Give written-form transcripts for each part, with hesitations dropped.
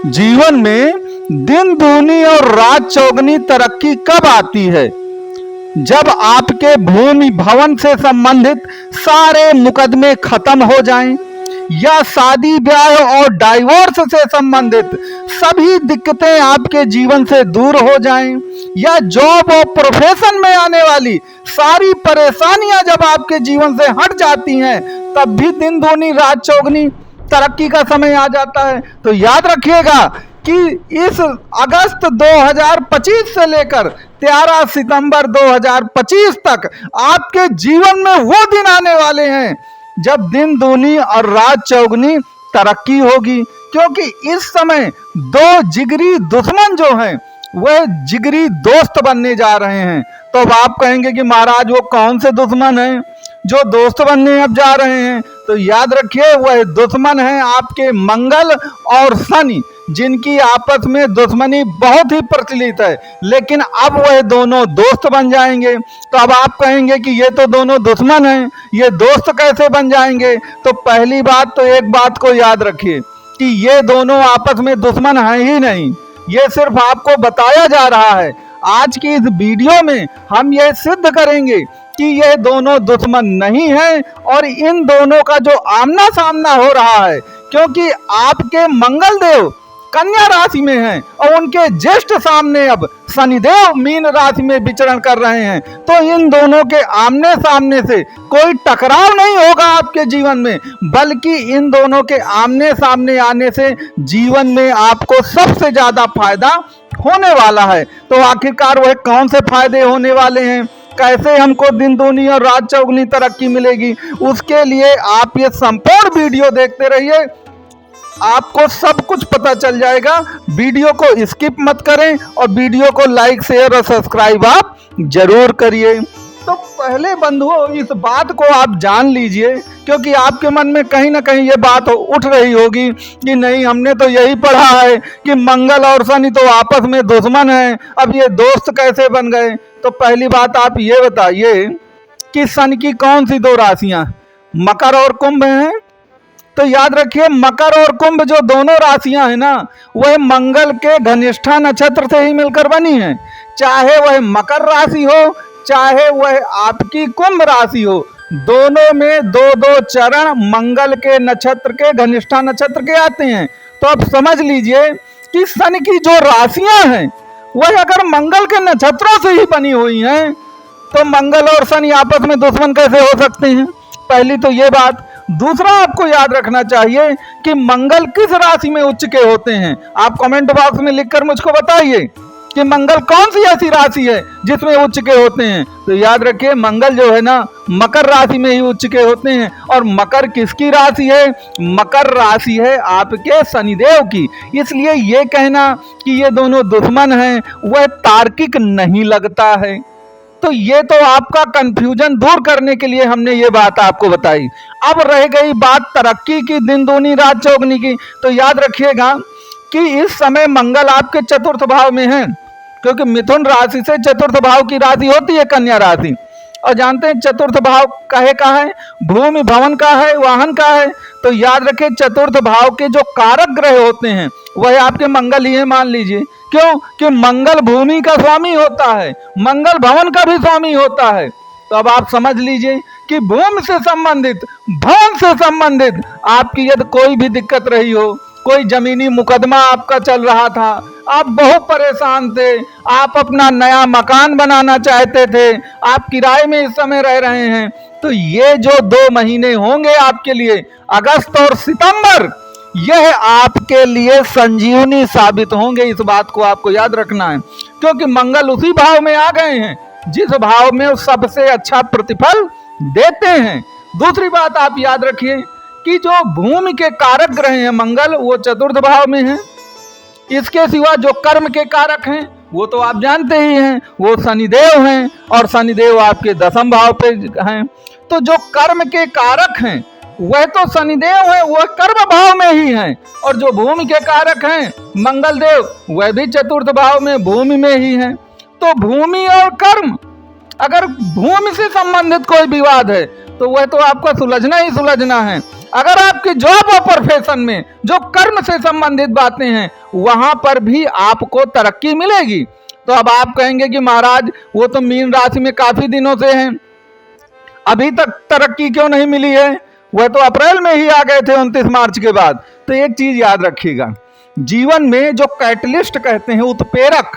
जीवन में दिन दूनी और रात चौगनी तरक्की कब आती है? जब आपके भूमि भवन से संबंधित सारे मुकदमे खत्म हो जाएं, या शादी ब्याह और डाइवोर्स से संबंधित सभी दिक्कतें आपके जीवन से दूर हो जाएं, या जॉब और प्रोफेशन में आने वाली सारी परेशानियां जब आपके जीवन से हट जाती हैं, तब भी दिन दूनी रात चौगनी तरक्की का समय आ जाता है। तो याद रखिएगा कि इस अगस्त 2025 से लेकर 13 सितंबर 2025 तक आपके जीवन में वो दिन आने वाले हैं जब दिन दूनी और रात चौगनी तरक्की होगी, क्योंकि इस समय दो जिगरी दुश्मन जो हैं वह जिगरी दोस्त बनने जा रहे हैं। तो अब आप कहेंगे कि महाराज वो कौन से दुश्मन हैं जो दोस्त बनने अब जा रहे हैं? तो याद रखिए वह दुश्मन हैं आपके मंगल और शनि, जिनकी आपस में दुश्मनी बहुत ही प्रचलित है, लेकिन अब वह दोनों दोस्त बन जाएंगे। तो अब आप कहेंगे कि ये तो दोनों दुश्मन हैं, ये दोस्त कैसे बन जाएंगे? तो पहली बात तो एक बात को याद रखिए कि ये दोनों आपस में दुश्मन हैं ही नहीं, ये सिर्फ आपको बताया जा रहा है। आज की इस वीडियो में हम ये सिद्ध करेंगे कि ये दोनों दुश्मन नहीं हैं और इन दोनों का जो आमना सामना हो रहा है, क्योंकि आपके मंगल देव कन्या राशि में हैं और उनके ज्येष्ठ सामने अब शनिदेव मीन राशि में विचरण कर रहे हैं, तो इन दोनों के आमने सामने से कोई टकराव नहीं होगा आपके जीवन में, बल्कि इन दोनों के आमने सामने आने से जीवन में आपको सबसे ज्यादा फायदा होने वाला है। तो आखिरकार वह कौन से फायदे होने वाले हैं, कैसे हमको दिन दूनी और रात चौगनी तरक्की मिलेगी, उसके लिए आप ये संपूर्ण वीडियो देखते रहिए, आपको सब कुछ पता चल जाएगा। वीडियो को स्किप मत करें और वीडियो को लाइक शेयर और सब्सक्राइब आप जरूर करिए। तो पहले बंधुओं इस बात को आप जान लीजिए, क्योंकि आपके मन में कहीं ना कहीं ये बात उठ रही होगी कि नहीं हमने तो यही पढ़ा है कि मंगल और शनि तो आपस में दुश्मन हैं, अब ये दोस्त कैसे बन गए? तो पहली बात आप ये बताइए कि शनि की कौन सी दो राशियां मकर और कुंभ हैं? तो याद रखिए मकर और कुंभ जो दोनों राशियां हैं ना, वह मंगल के घनिष्ठा नक्षत्र से ही मिलकर बनी हैं। चाहे वह मकर राशि हो चाहे वह आपकी कुंभ राशि हो, दोनों में दो दो चरण मंगल के नक्षत्र के घनिष्ठा नक्षत्र के आते हैं। तो अब समझ लीजिए कि शनि की जो राशियां हैं वह अगर मंगल के नक्षत्रों से ही बनी हुई हैं, तो मंगल और शनि आपस में दुश्मन कैसे हो सकते हैं? पहली तो ये बात। दूसरा आपको याद रखना चाहिए कि मंगल किस राशि में उच्च के होते हैं। आप कमेंट बॉक्स में लिखकर मुझको बताइए कि मंगल कौन सी ऐसी राशि है जिसमें उच्च के होते हैं। तो याद रखिए मंगल जो है ना मकर राशि में ही उच्च के होते हैं। और मकर किसकी राशि है? मकर राशि है आपके शनिदेव की। इसलिए ये कहना कि ये दोनों दुश्मन हैं वह तार्किक नहीं लगता है। तो ये तो आपका कंफ्यूजन दूर करने के लिए हमने ये बात आपको बताई। अब रह गई बात तरक्की की, दिन दूनी रात चौगनी की। तो याद रखिएगा कि इस समय मंगल आपके चतुर्थ भाव में है, क्योंकि मिथुन राशि से चतुर्थ भाव की राशि होती है कन्या राशि। और जानते हैं चतुर्थ भाव काहे का है? भूमि भवन का है, वाहन का है। तो याद रखें चतुर्थ भाव के जो कारक ग्रह होते हैं वह आपके मंगल ही है, मान लीजिए। क्यों? कि मंगल भूमि का स्वामी होता है, मंगल भवन का भी स्वामी होता है। तो अब आप समझ लीजिए कि भूमि से संबंधित, भवन से संबंधित आपकी यदि कोई भी दिक्कत रही हो, कोई जमीनी मुकदमा आपका चल रहा था, आप बहुत परेशान थे, आप अपना नया मकान बनाना चाहते थे, आप किराए में इस समय रह रहे हैं, तो ये जो 2 महीने होंगे आपके लिए, अगस्त और सितंबर, यह आपके लिए संजीवनी साबित होंगे। इस बात को आपको याद रखना है, क्योंकि मंगल उसी भाव में आ गए हैं जिस भाव में सबसे अच्छा प्रतिफल देते हैं। दूसरी बात आप याद रखिए कि जो भूमि के कारक ग्रह हैं मंगल, वो चतुर्थ भाव में हैं। इसके सिवा जो कर्म के कारक हैं वो तो आप जानते ही हैं, वो शनिदेव हैं और शनिदेव आपके 10वें भाव पे हैं। तो जो कर्म के कारक हैं वह तो शनिदेव है, वह कर्म भाव में ही हैं। और जो भूमि के कारक हैं मंगल देव, वह भी चतुर्थ भाव में भूमि में ही हैं। तो भूमि और कर्म, अगर भूमि से संबंधित कोई विवाद है तो वह तो आपका सुलझना ही सुलझना है। अगर आपकी जॉब और प्रोफेशन में जो कर्म से संबंधित बातें हैं वहां पर भी आपको तरक्की मिलेगी। तो अब आप कहेंगे कि महाराज वो तो मीन राशि में काफी दिनों से हैं, अभी तक तरक्की क्यों नहीं मिली है? वह तो अप्रैल में ही आ गए थे 29 मार्च के बाद। तो एक चीज याद रखिएगा, जीवन में जो कैटलिस्ट कहते हैं, उत्प्रेरक,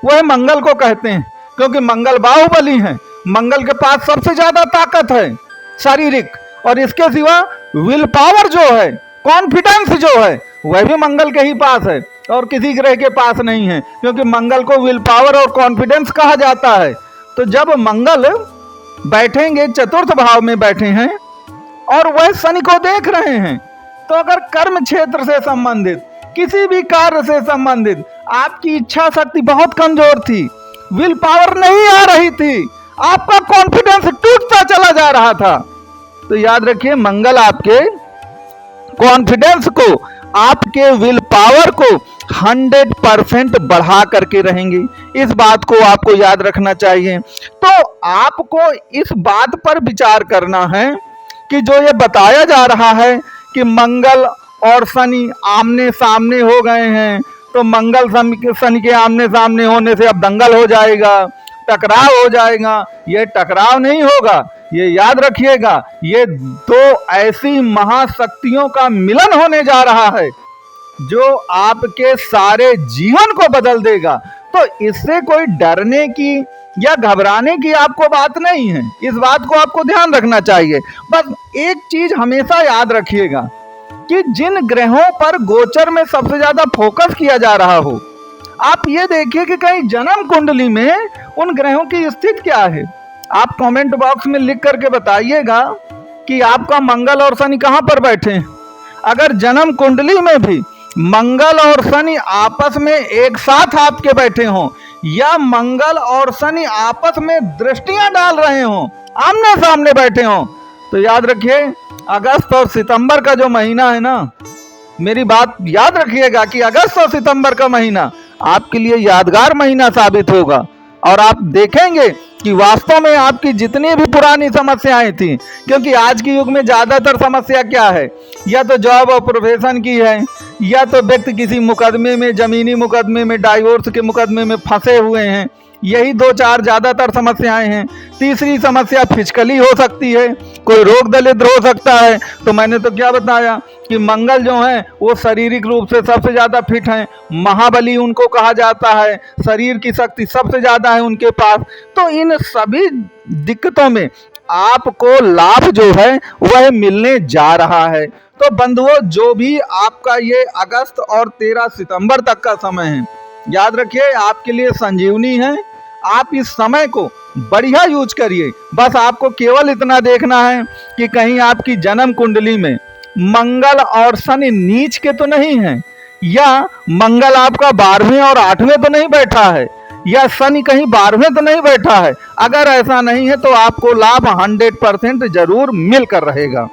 वह मंगल को कहते हैं, क्योंकि मंगल बाहुबली है। मंगल के पास सबसे ज्यादा ताकत है शारीरिक, और इसके सिवा विल पावर जो है, कॉन्फिडेंस जो है, वह भी मंगल के ही पास है और किसी ग्रह के पास नहीं है, क्योंकि मंगल को विल पावर और कॉन्फिडेंस कहा जाता है। तो जब मंगल बैठेंगे, चतुर्थ भाव में बैठे हैं और वह शनि को देख रहे हैं, तो अगर कर्म क्षेत्र से संबंधित, किसी भी कार्य से संबंधित आपकी इच्छा शक्ति बहुत कमजोर थी, विल पावर नहीं आ रही थी, आपका कॉन्फिडेंस टूटता चला जा रहा था, तो याद रखिए मंगल आपके कॉन्फिडेंस को, आपके विल पावर को 100% बढ़ा करके रहेंगे। इस बात को आपको याद रखना चाहिए। तो आपको इस बात पर विचार करना है कि जो ये बताया जा रहा है कि मंगल और शनि आमने सामने हो गए हैं, तो मंगल शनि के आमने सामने होने से अब दंगल हो जाएगा, टकराव हो जाएगा। ये टकराव नहीं होगा, ये याद रखिएगा, ये दो ऐसी महाशक्तियों का मिलन होने जा रहा है जो आपके सारे जीवन को बदल देगा। तो इससे कोई डरने की या घबराने की आपको बात नहीं है, इस बात को आपको ध्यान रखना चाहिए। बस एक चीज हमेशा याद रखिएगा कि जिन ग्रहों पर गोचर में सबसे ज्यादा फोकस किया जा रहा हो, आप ये देखिए कि कहीं जन्म कुंडली में उन ग्रहों की स्थिति क्या है। आप कमेंट बॉक्स में लिख करके बताइएगा कि आपका मंगल और शनि कहां पर बैठे हैं। अगर जन्म कुंडली में भी मंगल और शनि आपस में एक साथ आपके बैठे हों, या मंगल और शनि आपस में दृष्टियां डाल रहे हों, आमने सामने बैठे हों, तो याद रखिए अगस्त और सितंबर का जो महीना है ना, मेरी बात याद रखिएगा कि अगस्त और सितंबर का महीना आपके लिए यादगार महीना साबित होगा। और आप देखेंगे कि वास्तव में आपकी जितनी भी पुरानी समस्याएं थी, क्योंकि आज के युग में ज्यादातर समस्या क्या है, या तो जॉब और प्रोफेशन की है, या तो व्यक्ति किसी मुकदमे में, जमीनी मुकदमे में, डाइवोर्स के मुकदमे में फंसे हुए हैं, यही दो चार ज्यादातर समस्याएं हैं। तीसरी समस्या फिजिकली हो सकती है, कोई रोग दलिद्र हो सकता है। तो मैंने तो क्या बताया कि मंगल जो है वो शारीरिक रूप से सबसे ज्यादा फिट हैं, महाबली उनको कहा जाता है, शरीर की शक्ति सबसे ज्यादा है उनके पास। तो इन सभी दिक्कतों में आपको लाभ जो है वह मिलने जा रहा है। तो बंधुओं, जो भी आपका ये अगस्त और 13 सितंबर तक का समय है, याद रखिए आपके लिए संजीवनी है। आप इस समय को बढ़िया यूज करिए। बस आपको केवल इतना देखना है कि कहीं आपकी जन्म कुंडली में मंगल और शनि नीच के तो नहीं है, या मंगल आपका 12वें और 8वें तो नहीं बैठा है, या शनि कहीं 12वें तो नहीं बैठा है। अगर ऐसा नहीं है तो आपको लाभ 100% जरूर मिलकर रहेगा।